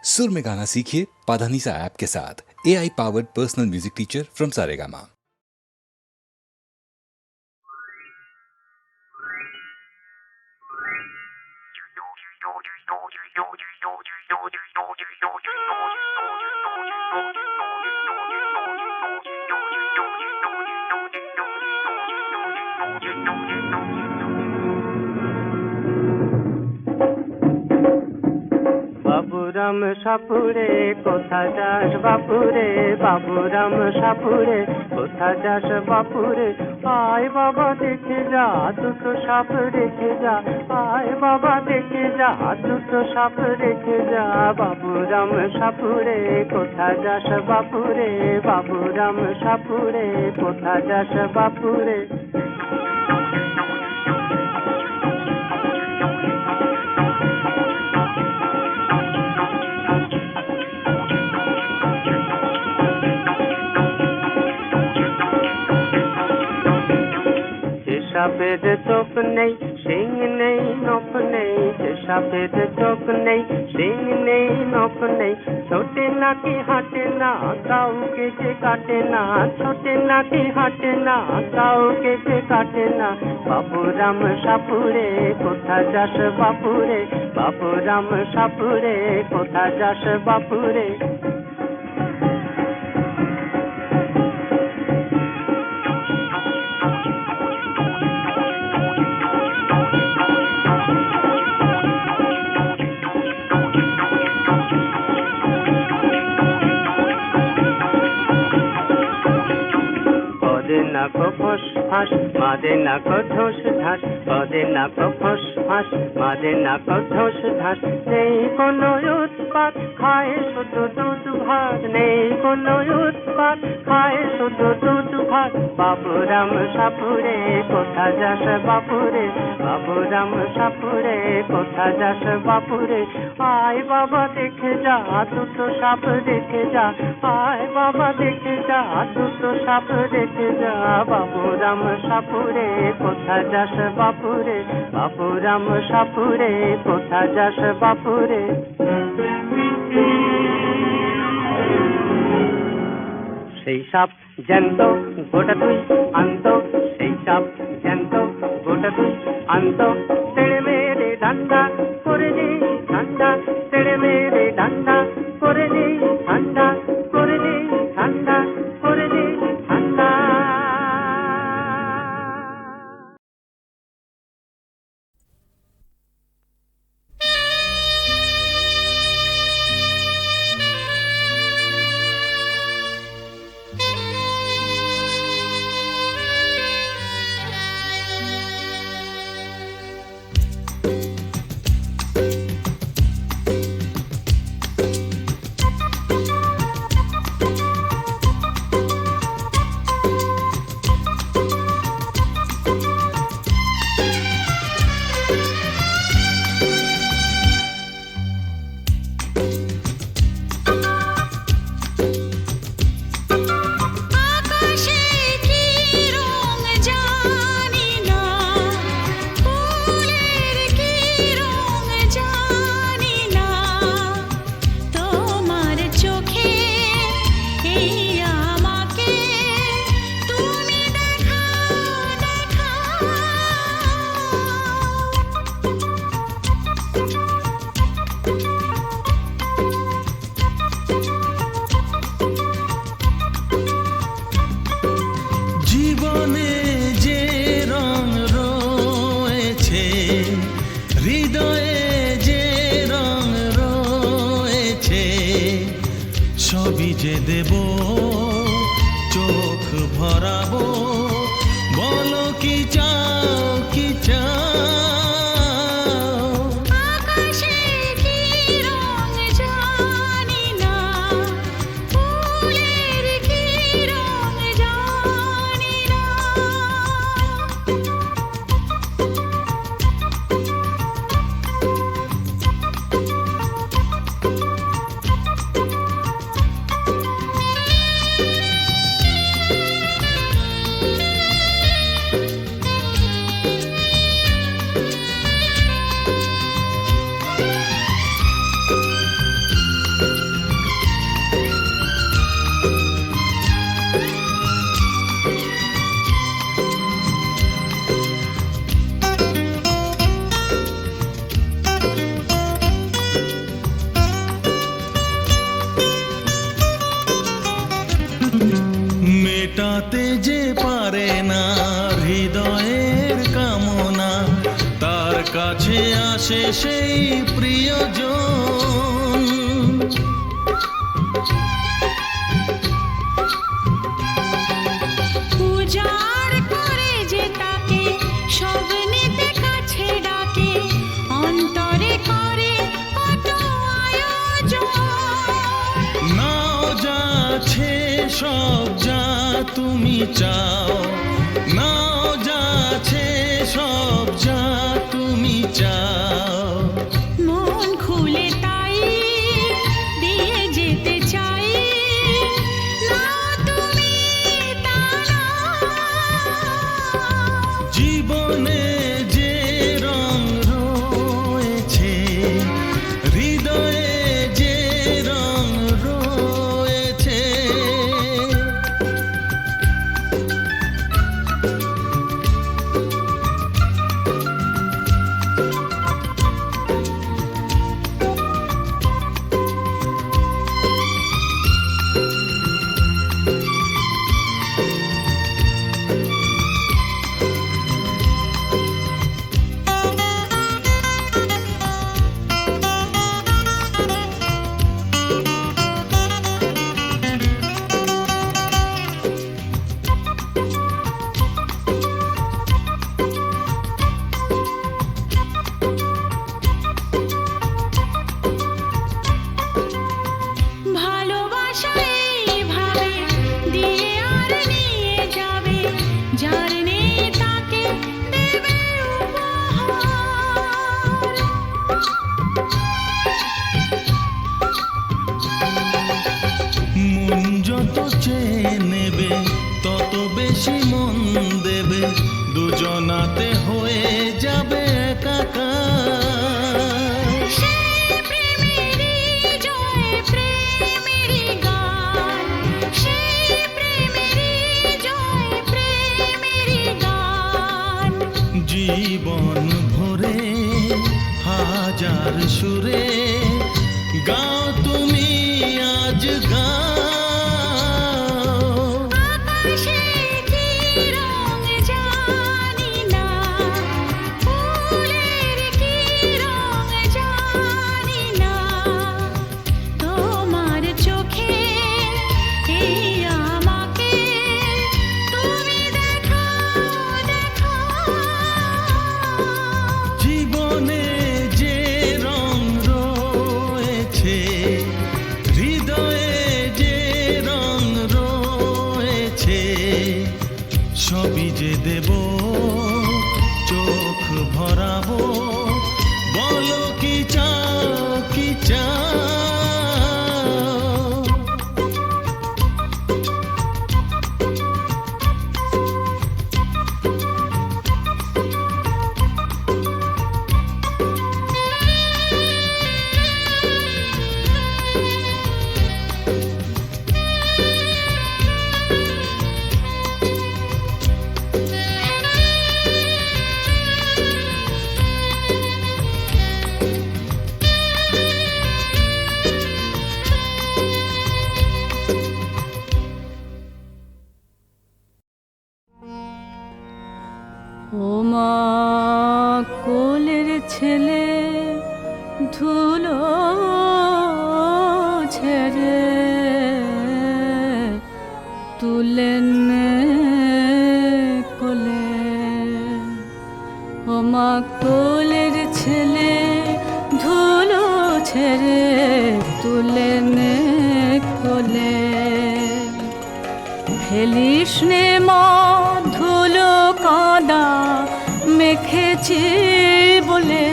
सुर में गाना सीखिए पाधानीसा ऐप के साथ। AI powered personal music teacher from Saregama. Baburam সাপুরে কোথা যাস বাপুরে, বাবুরাম সাপুরে কোথা যাস বাপুরে, আয় বাবা দেখে যা দুটো সাপ রেখে যা, আয় বাবা দেখে যা দুটো সাপ রেখে যা, বাবুরাম সাপুরে কোথা যাস বাপুরে, বাবুরাম সাপুরে কোথা যাস বাপুরে। সাপের চোখ নেই শিং নেই নখ নেই, সাপের চোখ নেই শিং নেই নখ নেই, ছোটে নাকি হাঁটে না কাউকে যে কাটে না, ছোটে নাকি হাঁটে না কাউকে যে কাটে না, বাবুরাম সাপুরে কোথা যাস বাপুরে, বাবুরাম সাপুরে কোথা যাস বাপুরে। নাকো ফস ফাঁস মাদে নাকো ধস ধাস, পদে নাকো ফস ফাঁস মাদে নাকো ধস ধাস, নেই কোনো উৎপাত খায় শুধু দুধ ভাত, নেই কোনো উৎপাত খায় শুধু দুধ ভাত, বাবুরাম সাপুরে কোথা যাস বাপুরে, বাবুরাম সাপুরে কোথা যাস বাপুরে, আয় বাবা দেখে যা দুটো সাপ দেখে যা, আয় বাবা দেখে যা দুটো সাপ দেখে যা, বাবুরাম সাপুরে কোথা যাস বাপুরে, বাবুরাম সাপুরে কোথা যাস বাপুরে। সেই সাপ জ্যান্ত গোটা তুই আন্ত, সেই সাপ জ্যান্ত গোটা তুই আন্ত, তেড়ে মেরে ডান্ডা করে নি ঠান্ডা, তেড়ে মেরে ডান্ডা করে নি ঠান্ডা, করে নি ঠান্ডা, করে নি ঠান্ডা। আসে সেই প্রিয়জন। উজাড় করে যে তাকে স্বপ্নেতে কাছে ডাকে, অন্তরে করে কত আয়োজন। নাও যাচ্ছে সব যা তুমি চাও, নাও যাচ্ছে সব যা তুমি চাও। মন খুলে তাই দিয়ে যেতে চাই, নাও তুমি তা নাও। জীবনে যে রং রয়েছে, হৃদয়ে যে রং রয়েছে, ভালোবাসা এইভাবে দিয়ে আর নিয়ে যাবে, যার নেই তাকে দেবে উপহার। মন যত চেয়ে নেবে তত বেশি মন দেবে, দুজনাতে হয়ে যাবে একাকার। সেই প্রেমেরই জয় প্রেমেরই গান, সেই প্রেমেরই জয় প্রেমেরই গান। জীবন ভরে হাজার সুরে গাও তুমি আজ গাও। আকাশে কি রং জানি না, ফুলের কি রং জানি না, তোমার চোখে এই আমাকে তুমি দেখাও দেখাও। জীবনে যে রং রয়েছে, হৃদয়ে যে রং রয়েছে, সবই যে দেব চোখ ভরাবো। বলো কি চাও কি চাও। ও মা কোলের ছেলে ধুলো ছেড়ে তুলে নে কোলে। ও মা কোলের ছেলে ধুলো ছেড়ে তুলে নে কোলে। ফেলিস নে মা ধুলো কাদা মেখেছি বলে।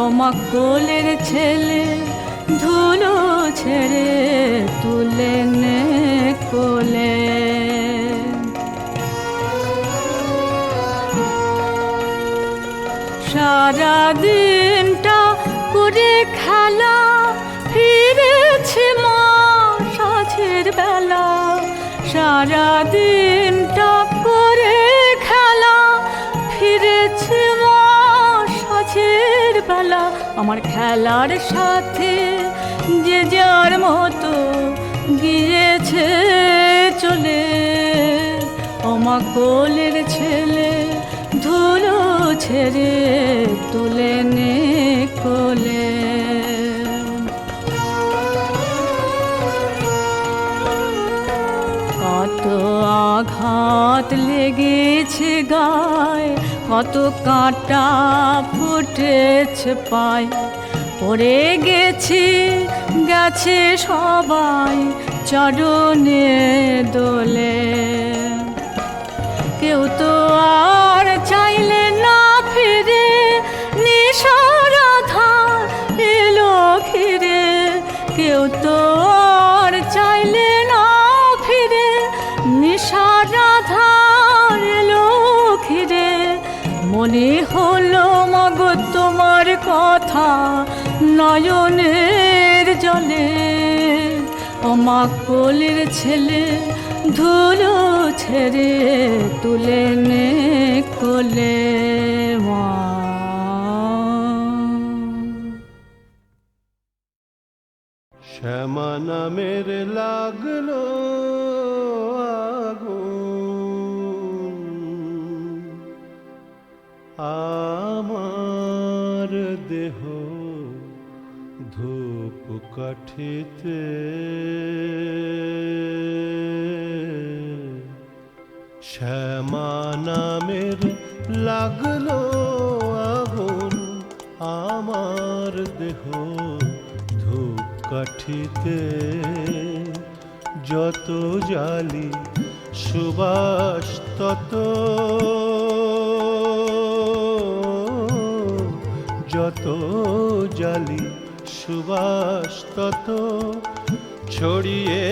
ও মা কোলের ছেলে ধুলো ছেড়ে তুলে নে কোলে। সারা দিনটা করে খেলা ফিরেছে মা সাঁঝের বেলা। সারা দিনটা করে খেলা ফিরেছে মা সাঁঝের বেলা। আমার খেলার সাথে যে যার মতো গিয়েছে চলে। ও মা কোলের ছেলে ধুলো ছেড়ে তুলে নে কোলে। কত আঘাত লেগেছে গায়ে, কত কাঁটা ফুটেছে পায়, পড়ে গেছি গেছে সবাই চরণে দোলে। কেউ তো আর চাইলে না ফিরে, নিশার আধার এলো ঘিরে। কেউ তো আর চাইলে না ফিরে, নিশার আধার এলো ঘিরে। মনে হলো মাগো তোমার কথা নয়নের জলে, ও মা কোলের ছেলে ধুলো ছেড়ে তুলে নে কোলে মা। শ্যামা নামের লাগলো আগুন, আমার দেহ ধূপ কাঠিতে। শ্যামা নামের লাগলো আগুন, আমার দেহ ধূপ কাঠিতে। যত জালি সুবাস তত, যত জালি সুবাস তত ছড়িয়ে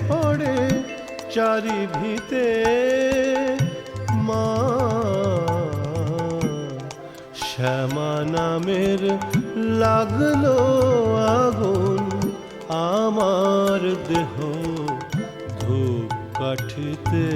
পড়ে চারিভিতে। মা শ্যামা নামের লাগলো আগুন, আমার দেহ ধূপ কাঠিতে।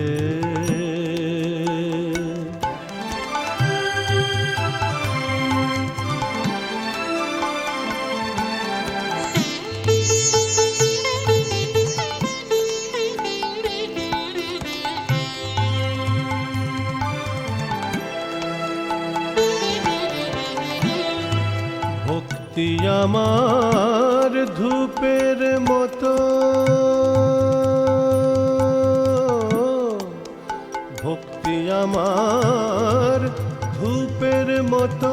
ভক্তি আমার ধূপের মতো, ভক্তি আমার ধূপের মতো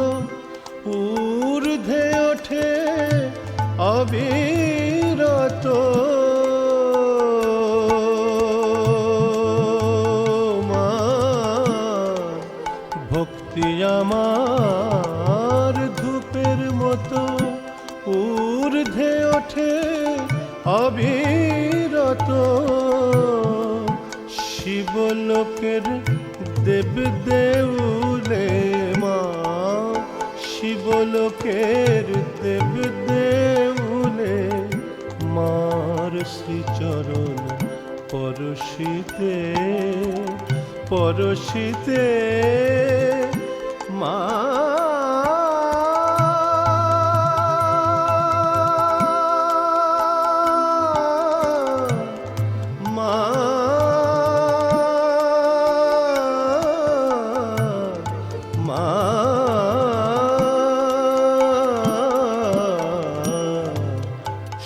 ঊর্ধ্বে ওঠে অবিরত। মা ভক্তি আমার ধূপের মতো ঊর্ধ্বে ওঠে অবিরত। শিবলোকের দেব দেউলে মা, শিবলোকের দেব দেউলে মার শ্রীচরণ পরশিতে, পরশিতে। মা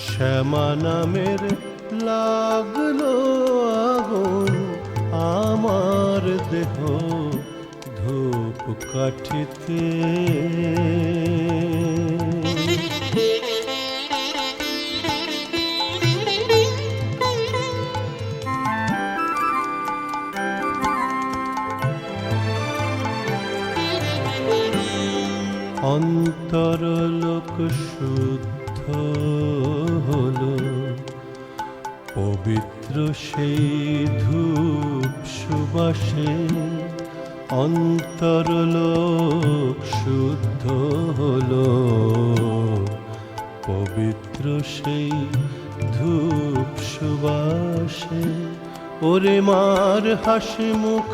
শ্যামা নামের লাগলো আগুন, আমার দেহ ধূপ কাঠিতে। অন্তরলোক শুদ্ধ হলো, পবিত্র সেই ধূপ সুবাসে। অন্তরলোক শুদ্ধ হলো, পবিত্র সেই ধূপ সুবাসে। ওরে মার হাসি মুখ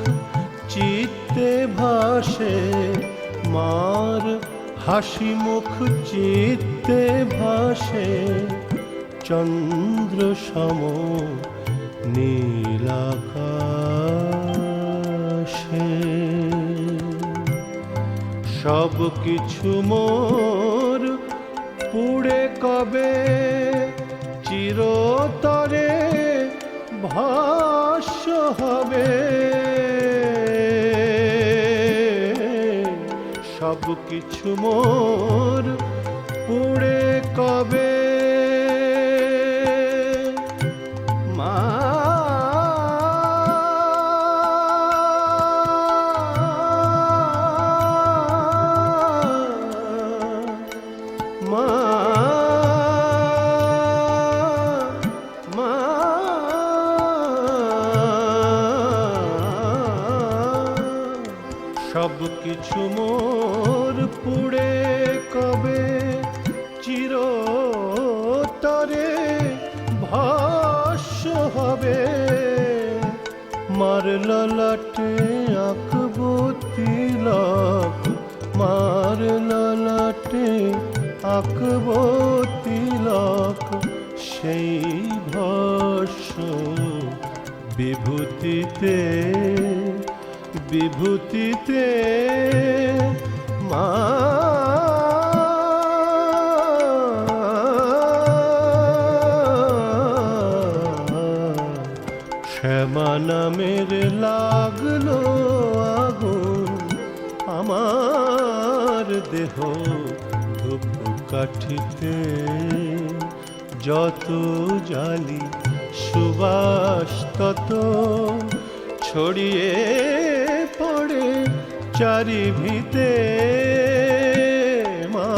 চিত্তে ভাসে, মার হাসি মুখ চিত্তে ভাসে। চন্দ্র সম নীল আকাশে। সব কিছু মোর পুড়ে কবে চিরতরে ভাষ্য হবে। সব কিছু মোর পুড়ে কবে মা মা মা সব কিছু মোর পুড়ে কবে চিরতরে ভাষ্য হবে। মার ললাটে আঁকবো তিলক, মার ললাটে আঁকবো তিলক, সেই ভস্য বিভূতিতে বিভূতিতে মা শ্যামা নামের লাগলো আগুন আমার দেহ ধূপকাঠিতে, যত জালি সুবাস তত ছড়িয়ে পড়ে চারিভিতে। মা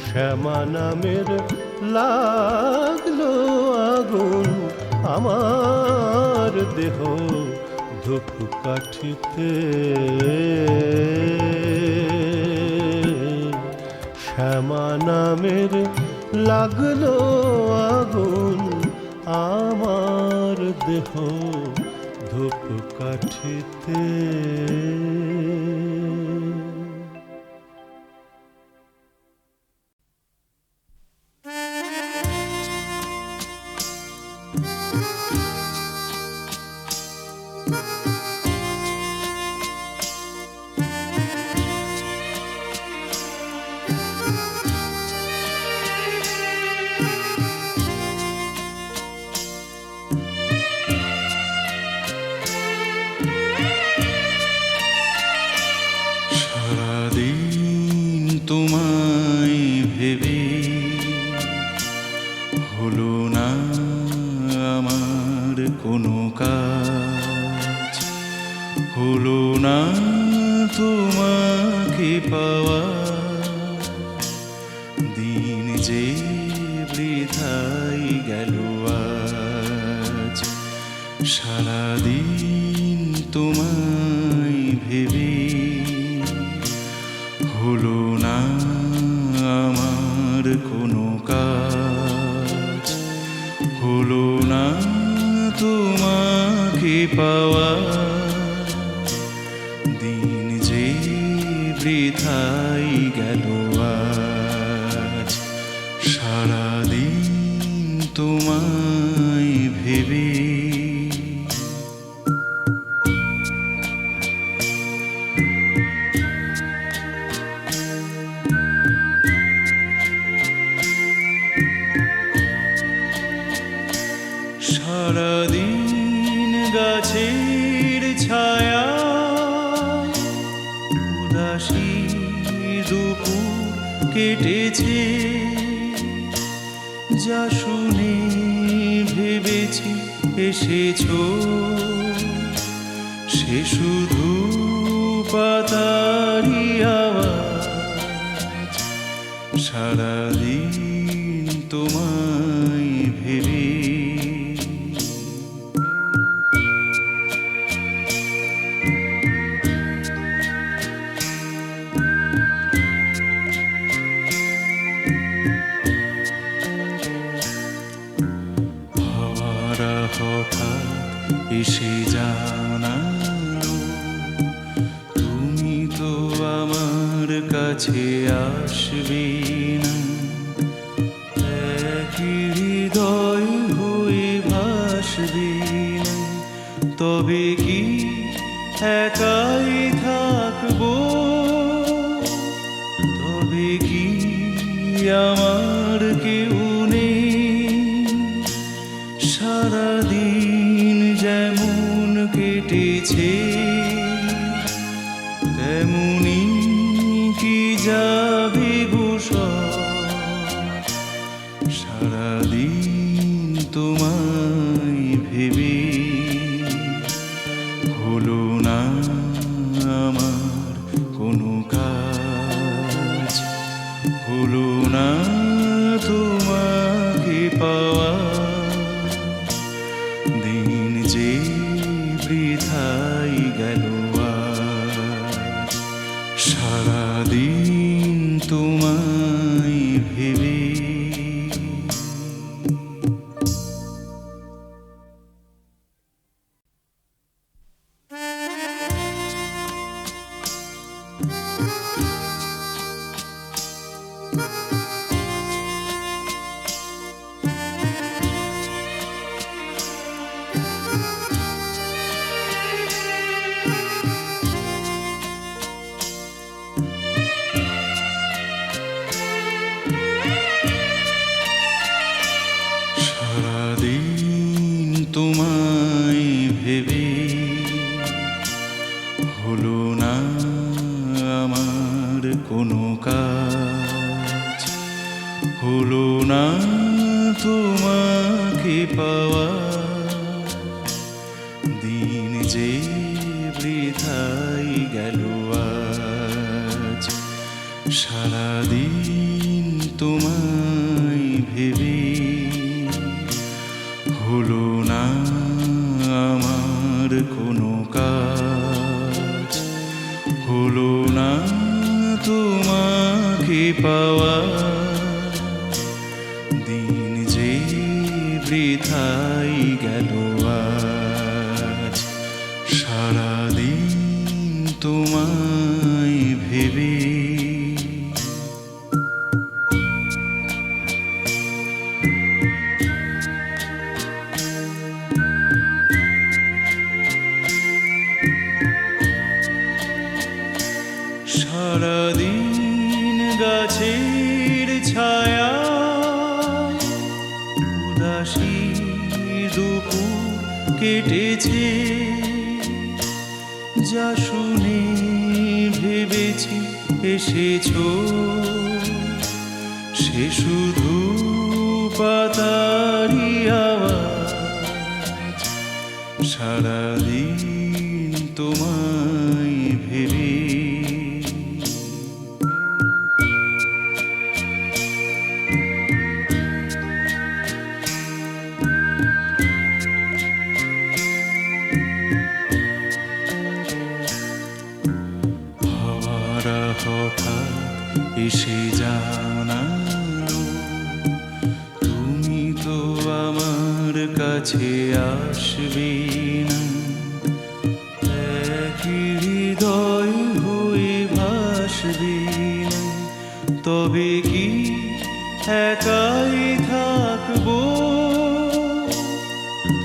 শ্যামা নামের লাগলো আগুন আমার দেহ ধূপকাঠিতে। শ্যামা নামের লাগলো আগুন আমার দেহ ধূপকাঠিতে। সারাদিন তোমায় ভেবে হলো না আমার কোনো কাজ, হলো না তোমাকে পাওয়া, দিন যে বৃথাই গেল আজ। সারাদিন তোমায় ভেবে হলো না আমার কোনো কাজ, হলো না তোমাকে পাওয়া, দিন যে বৃথাই গেল আজ। সারাদিন তোমায় ভেবে সারাদিন গাছের ছায়া উদাসী দুপুর কেটেছে, যা শুনে ভেবেছি এসেছো, সে শুধু পাতারি আওয়াজ। সারাদিন তোমায় ভেবে হঠাৎ এসে জানালো তুমি তো আমার কাছে আসবে না, একই হৃদয় হয়ে ভাসবে না, তবে কি একাই আমার কেউ নেই, সারাদিন যেমন কেটেছে তেমনি কি যাবে গো সব। সারাদিন তোমায় ভেবে হলো না আমার কোনো কাজ, হলো না তোমাকে পাওয়া, দিন যে বৃথাই গেল আজ। সারাদিন তোমায় ভেবে সারাদিন তোমায় ভেবে হলো না আমার কোনো কাজ, হলো না তোমাকে পাওয়া, দিন যে বৃথাই গেল আজ। সারাদিন তোমায় ভেবে হলো না আমার কোনো কাজ, হলো না তোমাকে পাওয়া, দিন যে বৃথাই গেল আজ। সারাদিন তোমায় ভেবে সারাদিন গাছের ছায়া উদাসী দুপুর কেটেছে, যা শুনে ভেবেছি এসেছো সে শুধু পাতারি আওয়াজ। সারাদিন তোমায় ভেবে হাওয়ারা হঠাৎ এসে জানালো তুমি তো আমার কাছে আসবে না, একই হৃদয় হয়ে ভাসবে না, তবে কি একাই থাকবো,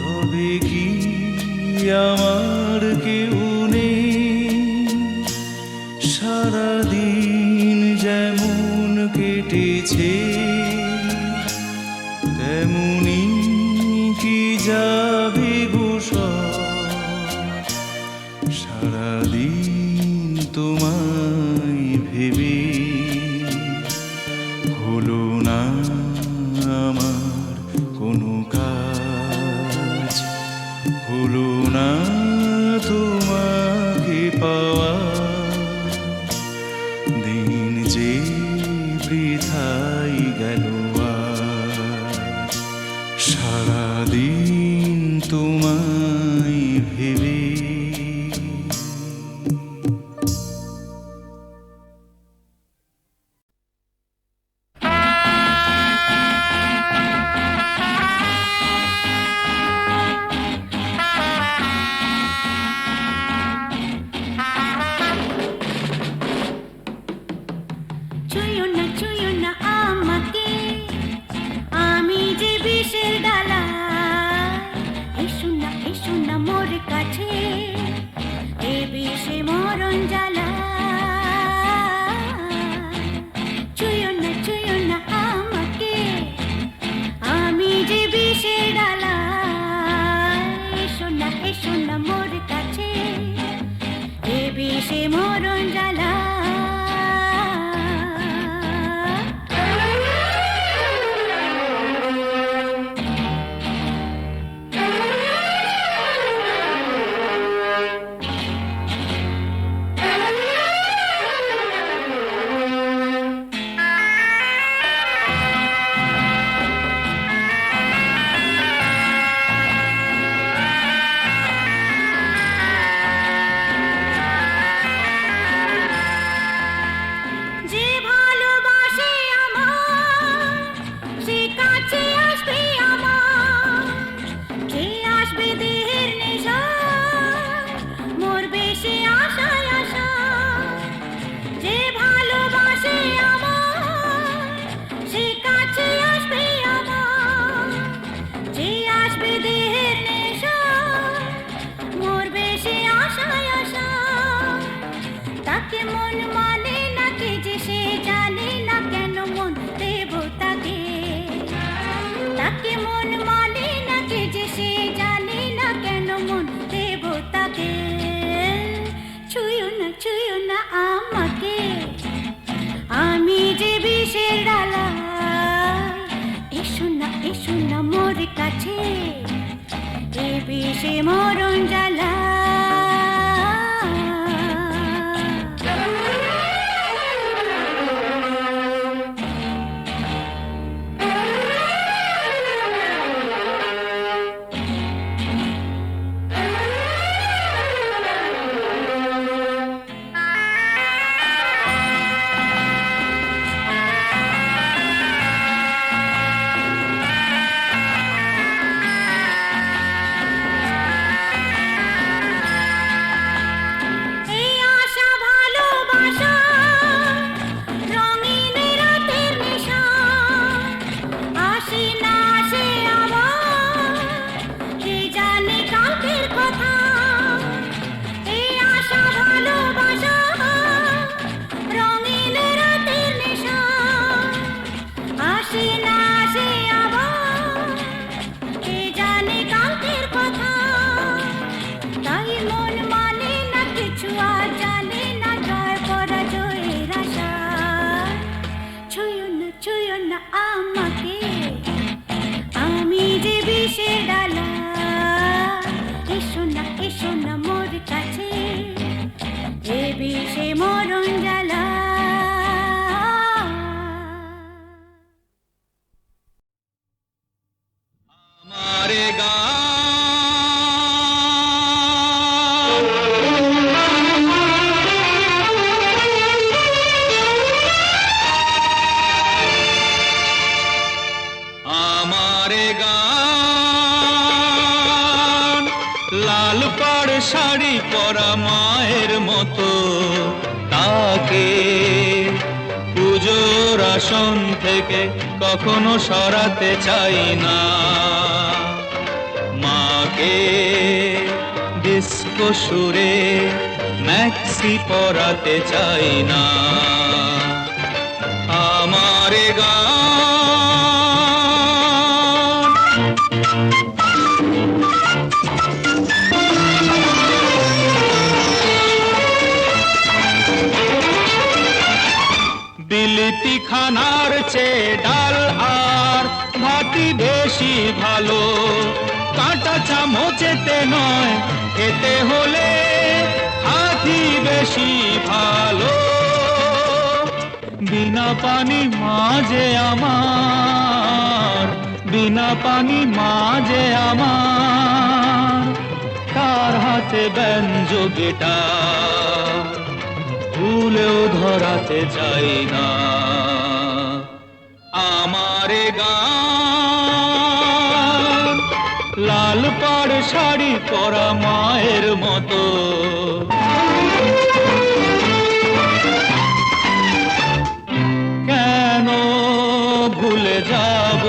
তবে কি আমার কেউ নেই, সারাদিন যেমন কেটেছে তেমনি কি যাবে গো সব। সারাদিন তোমায় ভেবে হলো না আমার কোনো কাজ, হলো না তোমাকে পাওয়া, দিন যে বৃথাই গেল আজ। সারাদিন তোমায় ভেবে ছুঁয়ো না আমাকে, আমি যে বিষের ডালা। এসো না মোর কাছে, এ বিষে মরণ জ্বালা। ছুঁয়ো না মন মানে না কে যে সে জানে না কেন মন দেব তাকে তাকে মন মানে না কে যে সে জানে না কেন মন দেব তাকে ছুঁয়ো না আমাকে আমি যে বিষের ডালা এসো না মোর কাছে এ বিষে মরণ জ্বালা শাড়ি পরা মায়ের মতো তাকে পুজোর আসন থেকে কখনো সরাতে চাই না মাকে ডিস্কো সুরে ম্যাক্সি পরাতে চাই না আমার গান বিলিতি খানার চেয়ে ডাল আর ভাতি বেশি ভালো কাঁটা চামচেতে নয় খেতে হলে হাতি বেশি ভালো বিনা পানি মাঝে আমার বিনা পানি মাঝে আমার তার হাতে ব্যঞ্জো গিটার ভুলেও ধরাতে চাই না আমার গান লাল পাড় শাড়ি পরা মায়ের মতো কেন ভুলে যাব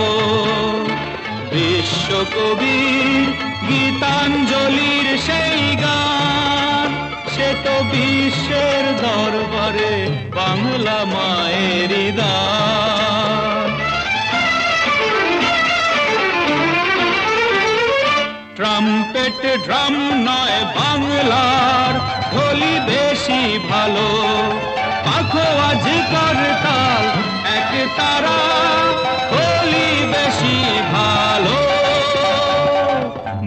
বিশ্বকবির গীতাঞ্জলির সেই গান সে তো বিশ্বের দরবারে বাংলা মায়ের দান ট্রাম্পেট ড্রাম নয় বাংলার ঢোলি বেশি ভালো পাখোয়াজ করতাল এক তারা হোলি বেশি ভালো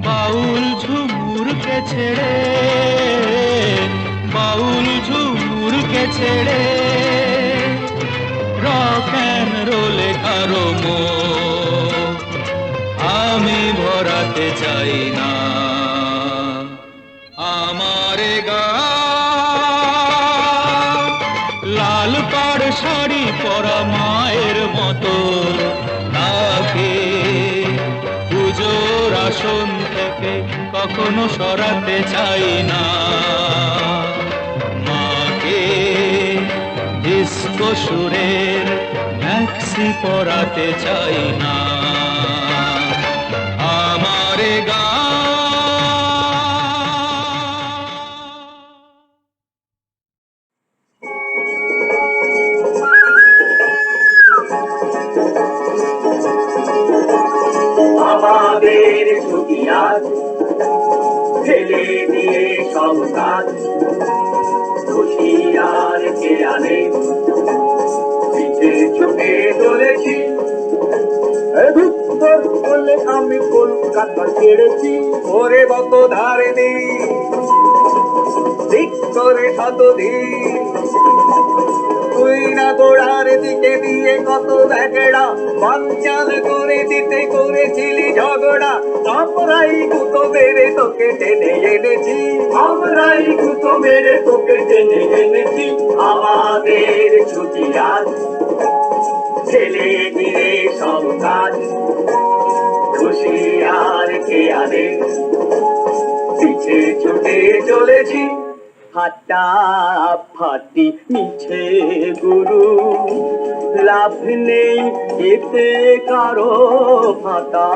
বাউল ঝুমুরকে ছেড়ে বাউল ঝুমুরকে ছেড়ে রক অ্যান্ড রোলে কারো মন আমি ভরাতে চাই না আমার গান লাল পাড় শাড়ি পরা মায়ের মতো তাকে পুজোর আসন থেকে কখনো সরাতে চাই না মাকে ডিস্কো সুরের ম্যাক্সি পরাতে চাই না আমার গান আজ ফেলে দিয়ে সব কাজ খুশি আর খেয়ালে পিঠে ছুটে চলেছি ধুত্তর বলে আমি কলকাতা ছেড়েছি ওরে বত ধারে নেই ঠিক করে শতদিন তুই না গোড়ার দিকে দিয়ে কত ব্যাগেড়া বাঞ্চাল করে দিতে করেছিলি ঝগড়া আমরাই গুতো মেরে তোকে টেনে এনেছি আমরাই গুতো মেরে তোকে টেনে এনেছি আমাদের ছুটি আজ ছেলে দিয়ে সব কাজ খুশি আর খেয়ালে পিছে ছুটে চলেছি হাটা ফাটি মিছে গুরু লাভ নেই এতে কারো ফাটা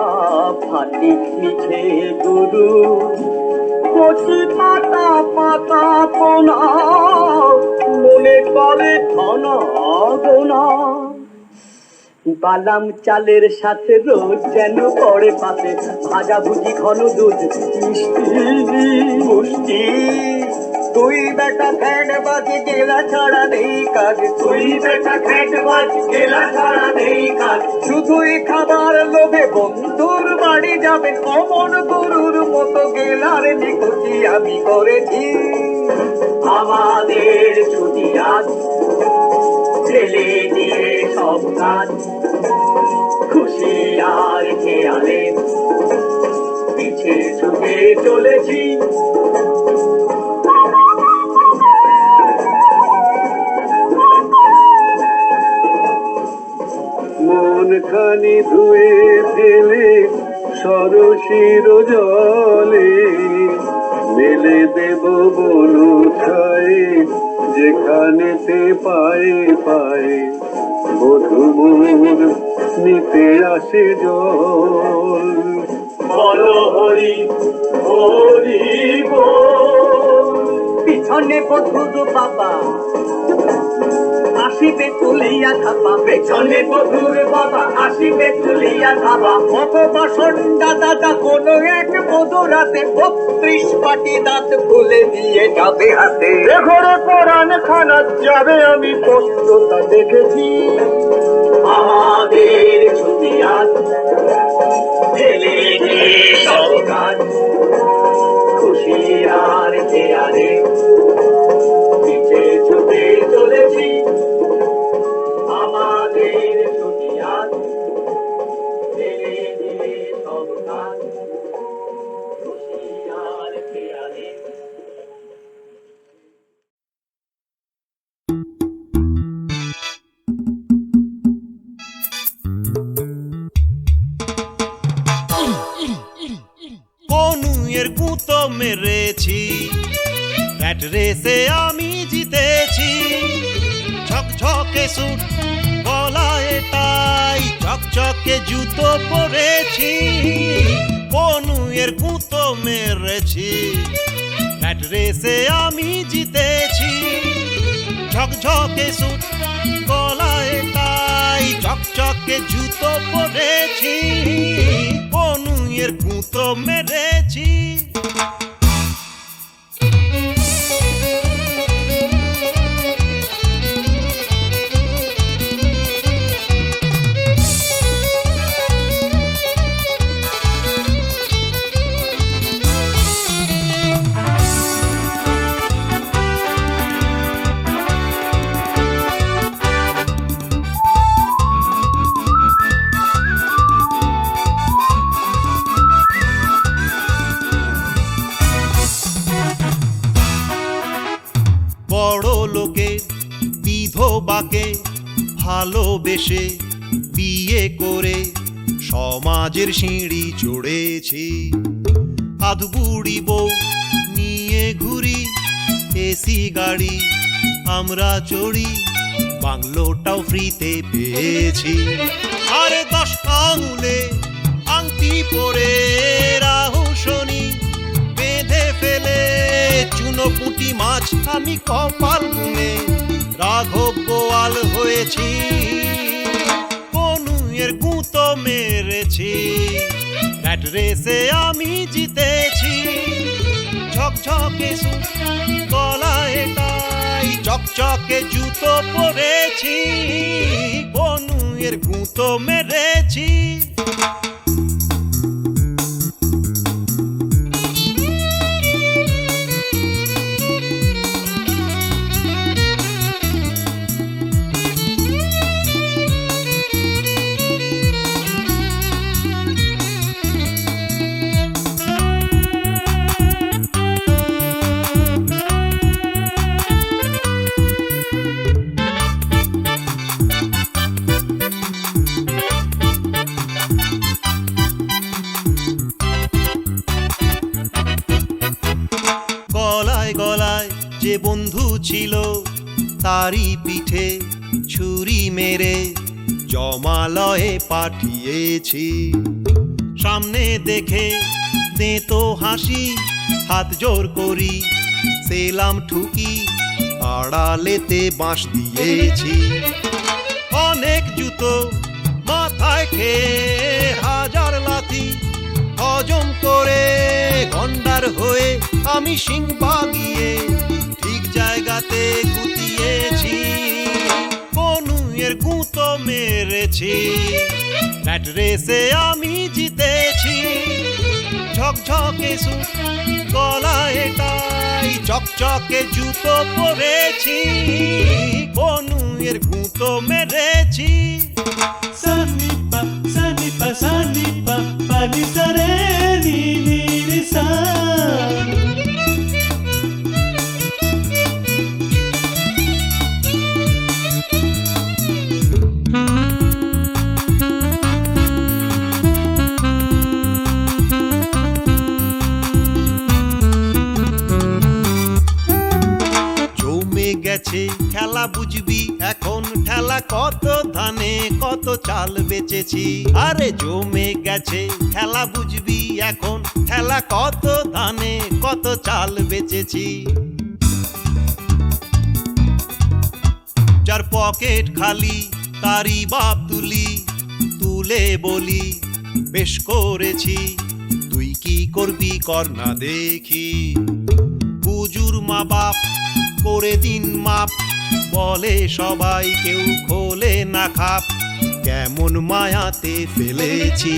ফাটি মিছে গুরু কচি পাতা পাতা কোনা মনে করে ঘনা গোনা বাদাম চালের সাথে রোজ যেন পড়ে পাতে ভাজা ভুজি ঘন দুধ মিষ্টি মুষ্টি তুই বেটা ফ্যাট বাজি গেলা ছাড়া নেই কাজ তুই বেটা ফ্যাট বাজি গেলা ছাড়া নেই কাজ শুধুই খাবার লোভে বন্ধুর বাড়ি যাবেন অমন গরুর মতো গেলার নিকুচি আমি করেছি আমাদের ছুটি আজ ছেলে দিয়ে সব কাজ খুশি আর খেয়ালে পিছে ছুটে চলেছি মন খানি ধুয়ে ফেলে সরসির জলে মেলে দেব বনু ছায়ে যেখানেতে পায়ে পায়ে মধুমোর নিতে আসে জল বল হরি হরি পিছনে বধুর বাবা আসিবে তুলিয়া খাবা পেছনে বধুর বাবা আসিবে তুলিয়া খাবা অপবাসন দাদা কোনো এক মধুরাতে 32 পাটি দাঁত খুলে দিয়ে যাবে হাতে ঘরে কোরআন খানা যাবে আমি প্রস্তুতা দেখেছি আমাদের ছুটি আজ ছেলে দিয়ে সব কাজ খুশি আর খেয়ালে পিছে ছুটে চলেছি আমাদের ছুটি আজ ছেলে দিয়ে সব কাজ খুশি আর খেয়ালে কনুয়ের গুঁতো মেরেছি ব্যাট রেসে আমি জিতেছি ঝকঝকে স্যুট গলায় টাই চকচকে জুতো পরেছি কনুয়ের গুঁতো মেরেছি ব্যাট রেসে আমি জিতেছি ঝকঝকে স্যুট গলায় টাই চকচকে জুতো পরেছি কনুয়ের গুঁতো মেরেছি বড় লোকে বিধবাকে ভালোবেসে বিয়ে করে সমাজের সিঁড়ি চড়েছি আধবুড়ি বউ নিয়ে ঘুরি এসি গাড়ি আমরা চড়ি বাংলোটাও ফ্রিতে পেয়েছি আরে 10 আঙুলে আংটি পরে রাহু শনি বেঁধে ফেলে চুনো পুঁটি মাছ আমি কপাল গুনে রাঘব বোয়াল হয়েছি কনুয়ের গুঁতো মেরেছি ব্যাট রেসে আমি জিতেছি। ঝকঝকে স্যুট, গলায় টাই, চকচকে জুতো পরেছি, বনুয়ের গুঁতো মেরেছি। গলায় গলায় যে বন্ধু ছিল, তারই পিঠে ছুরি মেরে জমালয়ে পাঠিয়েছি। সামনে দেখে দে তো হাসি, হাত জোর করি সেলাম ঠুকি, আড়ালেতে বাঁশ দিয়েছি। অনেক জুতো মাথায় খেয়ে হাজার লাথি হজম করে গন্ডার হয়ে আমি সিং বাগিয়ে ঠিক জায়গাতে গুতিয়েছি, বনুয়ের গুঁতো মেরেছি। ব্যাট রেসে আমি জিতেছি। ঝকঝকে স্যুট, গলায় টাই, চকচকে জুতো পরেছি, বনুয়ের গুঁতো মেরেছি। Sanipa, sanipa, sanipa, panisare, ni ni ni sa. জমে গেছে খেলা বুঝবি এখন, ঠেলা কত ধানে কত চাল বেচেছি। আরে জমে গেছে খেলা বুঝবি এখন, ঠেলা কত ধানে কত চাল বেচেছি। যার পকেট খালি তারই বাপ তুলি, তুলে বলি বেশ করেছি, তুই কি করবি কর না দেখি। হুজুর মা বাপ করে দিন মাপ, বলে সবাই কেউ খোলে না খাপ, কেমন মায়াতে ফেলেছি।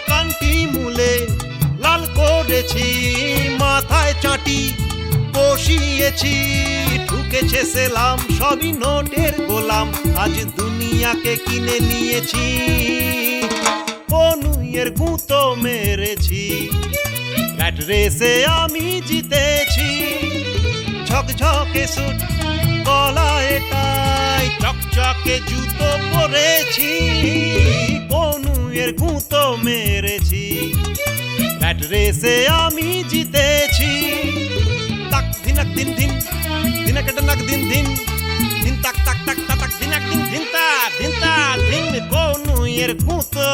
কান্তি মূলে লাল করেছি, মাথায় চাটি বসিয়েছি, ঠুকেছে সেলাম সবই নোটের গোলাম, আজ দুনিয়াকে কিনে নিয়েছি, বনুয়ের গুঁতো মেরেছি। ব্যাট রেসে আমি জিতেছি। ঝকঝকে স্যুট, গলায় টাই, চকচকে জুতো পরেছি, বনুয়ের গুঁতো মেরেছি। ব্যাট রেসে আমি জিতেছি। তাক ধিনাক দিন ধিন, ধিনাক ডানাক দিন ধিন, ধিন তাক তাক তাক তাক ধিনাক দিন ধিনতা ধিনতা ধিন, বনুয়ের গুঁতো